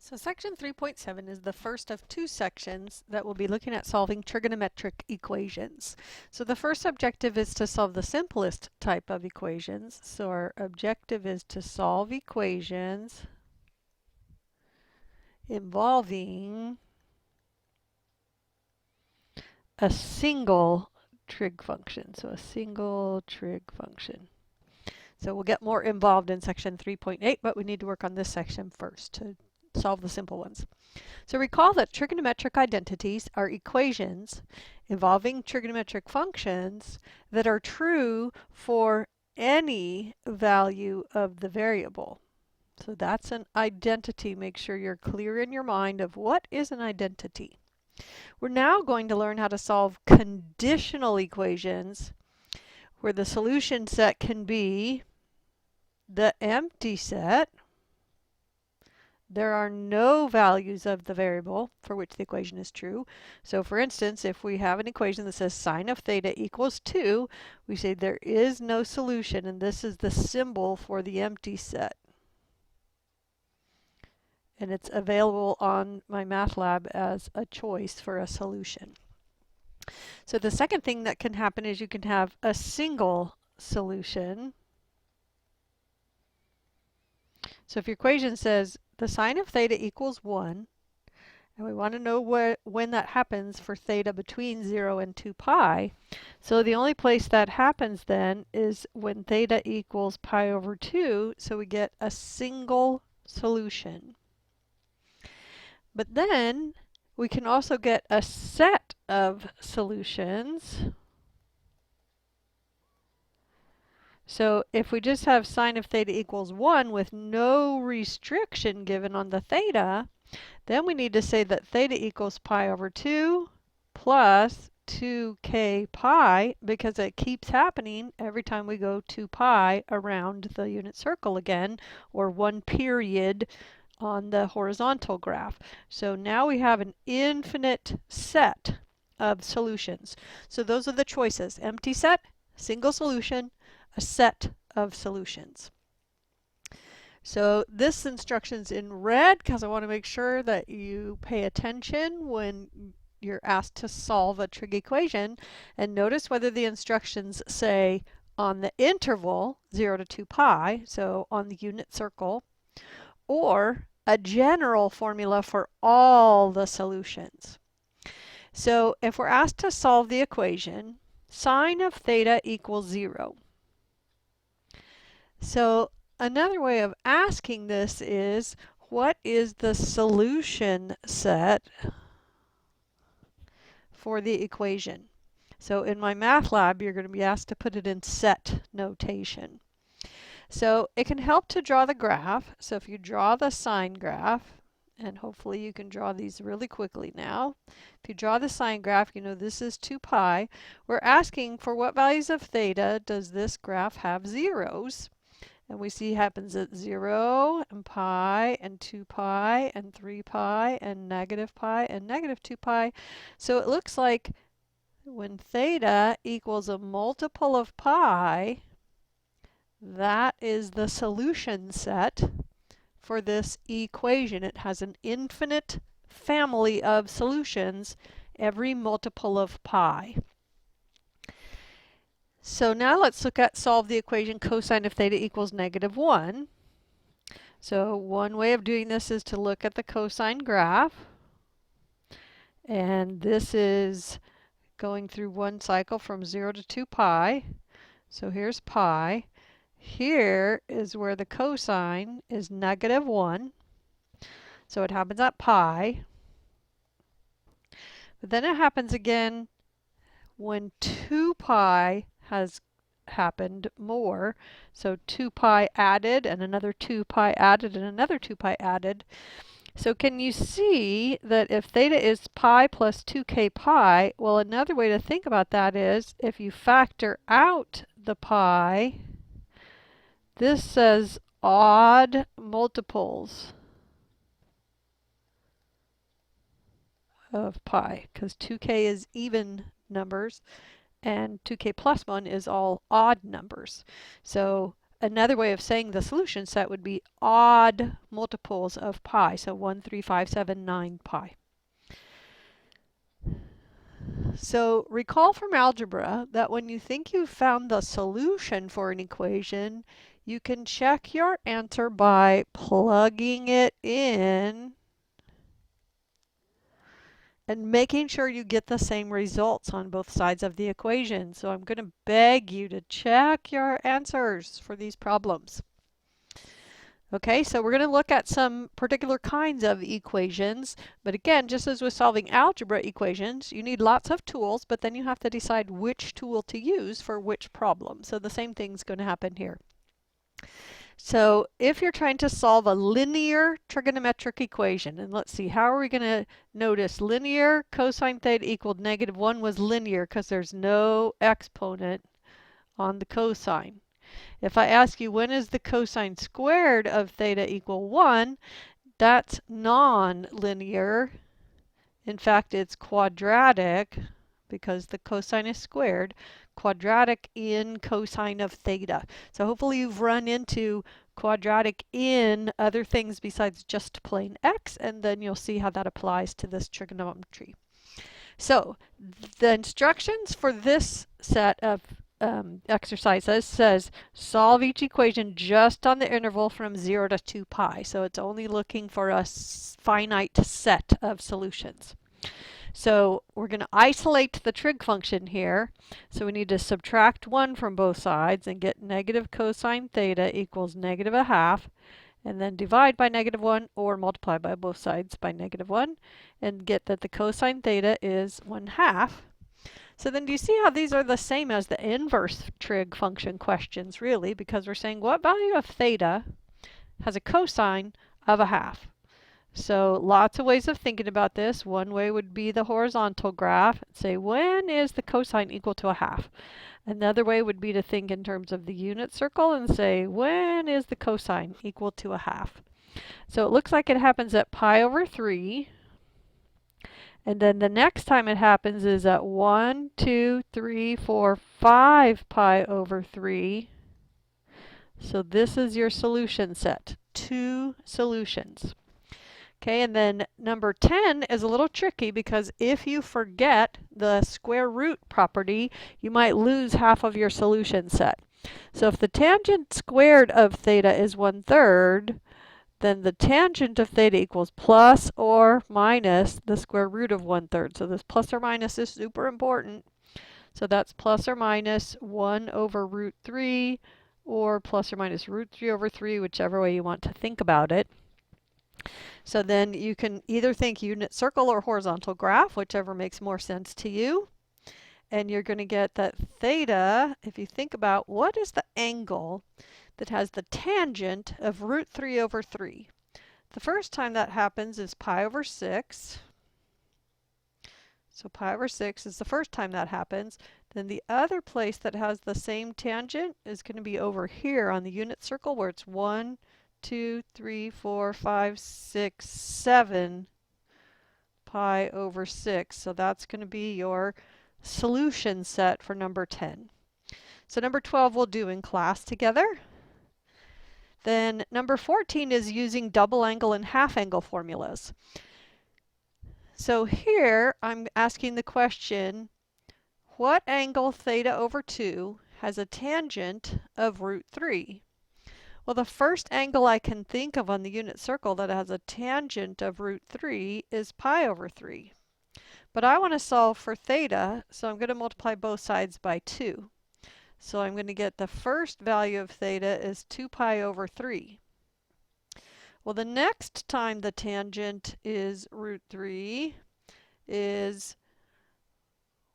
So section 3.7 is the first of two sections that will be looking at solving trigonometric equations. So the first objective is to solve the simplest type of equations. So our objective is to solve equations involving a single trig function. So a single trig function. So we'll get more involved in section 3.8, but we need to work on this section first to solve the simple ones. So recall that trigonometric identities are equations involving trigonometric functions that are true for any value of the variable. So that's an identity. Make sure you're clear in your mind of what is an identity. We're now going to learn how to solve conditional equations where the solution set can be the empty set. There are no values of the variable for which the equation is true. So for instance, if we have an equation that says sine of theta equals 2, we say there is no solution, and this is the symbol for the empty set. And it's available on my math lab as a choice for a solution. So the second thing that can happen is you can have a single solution. So if your equation says the sine of theta equals 1, and we want to know when that happens for theta between 0 and 2 pi. So the only place that happens then is when theta equals pi over 2, so we get a single solution. But then we can also get a set of solutions. So if we just have sine of theta equals 1 with no restriction given on the theta, then we need to say that theta equals pi over 2 plus 2k pi, because it keeps happening every time we go 2 pi around the unit circle again, or one period on the horizontal graph. So now we have an infinite set of solutions. So those are the choices: empty set, single solution, a set of solutions. So this instruction's in red because I want to make sure that you pay attention when you're asked to solve a trig equation, and notice whether the instructions say on the interval 0 to 2 pi, so on the unit circle, or a general formula for all the solutions. So if we're asked to solve the equation sine of theta equals 0. So another way of asking this is, what is the solution set for the equation? So in my math lab, you're going to be asked to put it in set notation. So it can help to draw the graph. So if you draw the sine graph, and hopefully you can draw these really quickly now. If you draw the sine graph, you know this is 2 pi. We're asking for what values of theta does this graph have zeros? And we see happens at 0 and pi and 2 pi and 3 pi and negative pi and negative 2 pi. So it looks like when theta equals a multiple of pi, that is the solution set for this equation. It has an infinite family of solutions, every multiple of pi. So now let's look at solve the equation cosine of theta equals -1. So one way of doing this is to look at the cosine graph. And this is going through one cycle from 0 to 2 pi. So here's pi. Here is where the cosine is -1. So it happens at pi. But then it happens again when 2 pi has happened more. So 2 pi added and another 2 pi added and another 2 pi added. So can you see that if theta is pi plus 2k pi, well, another way to think about that is if you factor out the pi, this says odd multiples of pi, because 2k is even numbers and 2k plus 1 is all odd numbers. So another way of saying the solution set would be odd multiples of pi. So 1, 3, 5, 7, 9 pi. So recall from algebra that when you think you've found the solution for an equation, you can check your answer by plugging it in and making sure you get the same results on both sides of the equation. So I'm going to beg you to check your answers for these problems. Okay, so we're going to look at some particular kinds of equations, but again, just as with solving algebra equations, you need lots of tools, but then you have to decide which tool to use for which problem. So the same thing's going to happen here. So if you're trying to solve a linear trigonometric equation, and let's see, how are we going to notice linear cosine theta equaled -1 was linear because there's no exponent on the cosine. If I ask you when is the cosine squared of theta equal 1, that's non-linear. In fact, it's quadratic because the cosine is squared, quadratic in cosine of theta. So hopefully you've run into quadratic in other things besides just plain x, and then you'll see how that applies to this trigonometry. So the instructions for this set of exercises says solve each equation just on the interval from 0 to 2 pi. So it's only looking for a finite set of solutions. So we're going to isolate the trig function here. So we need to subtract 1 from both sides and get negative cosine theta equals -1/2. And then divide by -1 or multiply by both sides by -1 and get that the cosine theta is 1/2. So then do you see how these are the same as the inverse trig function questions really, because we're saying what value of theta has a cosine of 1/2? So lots of ways of thinking about this. One way would be the horizontal graph. Say when is the cosine equal to 1/2? Another way would be to think in terms of the unit circle and say when is the cosine equal to 1/2? So it looks like it happens at pi over 3. And then the next time it happens is at 1, 2, 3, 4, 5 pi over 3. So this is your solution set. 2 solutions. Okay, and then number 10 is a little tricky because if you forget the square root property, you might lose half of your solution set. So if the tangent squared of theta is 1/3, then the tangent of theta equals plus or minus the square root of 1/3. So this plus or minus is super important. So that's plus or minus 1 over root 3 or plus or minus root 3 over 3, whichever way you want to think about it. So then you can either think unit circle or horizontal graph, whichever makes more sense to you. And you're going to get that theta, if you think about what is the angle that has the tangent of root 3 over 3. The first time that happens is pi over 6. So pi over 6 is the first time that happens. Then the other place that has the same tangent is going to be over here on the unit circle where it's 1, 2, 3, 4, 5, 6, 7 pi over 6. So that's going to be your solution set for number 10. So number 12 we'll do in class together. Then number 14 is using double angle and half angle formulas. So here I'm asking the question, what angle theta over 2 has a tangent of root 3? Well, the first angle I can think of on the unit circle that has a tangent of root 3 is pi over 3. But I want to solve for theta, so I'm going to multiply both sides by 2. So I'm going to get the first value of theta is 2 pi over 3. Well, the next time the tangent is root 3 is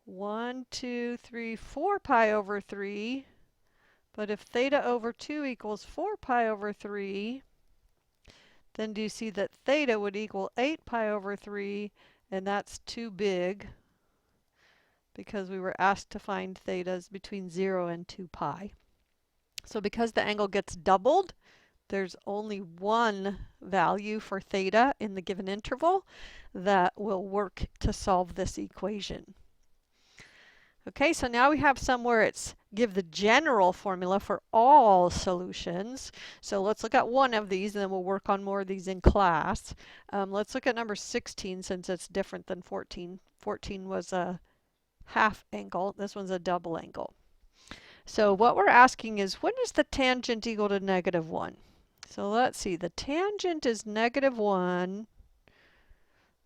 1, 2, 3, 4 pi over 3. But if theta over 2 equals 4 pi over 3, then do you see that theta would equal 8 pi over 3, and that's too big because we were asked to find thetas between 0 and 2 pi. So because the angle gets doubled, there's only one value for theta in the given interval that will work to solve this equation. Okay, so now we have somewhere it's give the general formula for all solutions. So let's look at one of these and then we'll work on more of these in class. Let's look at number 16 since it's different than 14. 14 was a half angle. This one's a double angle. So what we're asking is when is the tangent equal to -1? So let's see, the tangent is -1.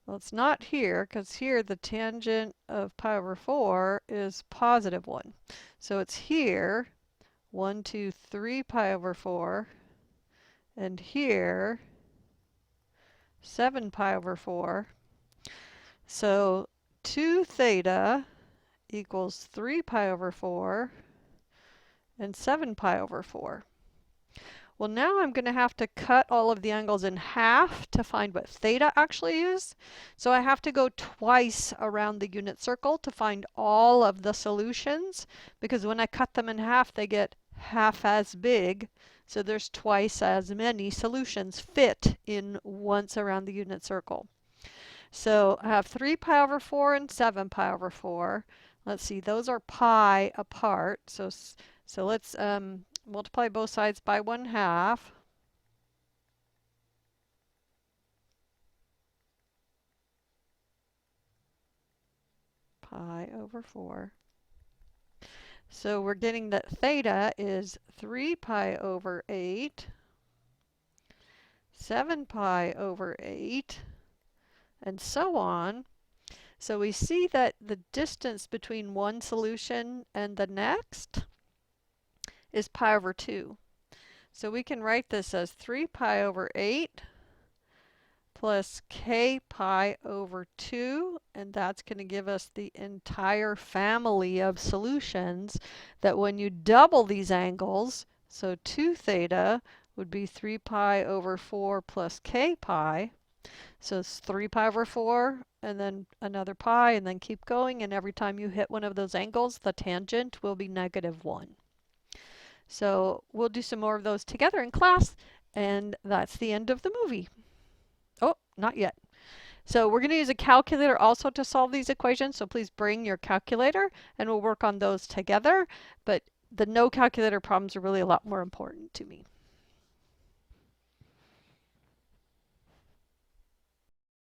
Well, it's not here because here the tangent of pi over 4 is +1. So it's here, 1, 2, 3 pi over 4, and here, 7 pi over 4. So 2 theta equals 3 pi over 4 and 7 pi over 4. Well, now I'm going to have to cut all of the angles in half to find what theta actually is. So I have to go twice around the unit circle to find all of the solutions, because when I cut them in half, they get half as big. So there's twice as many solutions fit in once around the unit circle. So I have 3 pi over 4 and 7 pi over 4. Let's see, those are pi apart. So let's multiply both sides by 1/2. Pi over 4. So we're getting that theta is 3 pi over 8, 7 pi over 8, and so on. So we see that the distance between one solution and the next is pi over 2. So we can write this as 3 pi over 8 plus k pi over 2, and that's going to give us the entire family of solutions that when you double these angles, so 2 theta would be 3 pi over 4 plus k pi. So it's 3 pi over 4 and then another pi and then keep going, and every time you hit one of those angles, the tangent will be -1. So we'll do some more of those together in class, and that's the end of the movie. Oh, not yet. So we're going to use a calculator also to solve these equations, so please bring your calculator and we'll work on those together. But the no calculator problems are really a lot more important to me.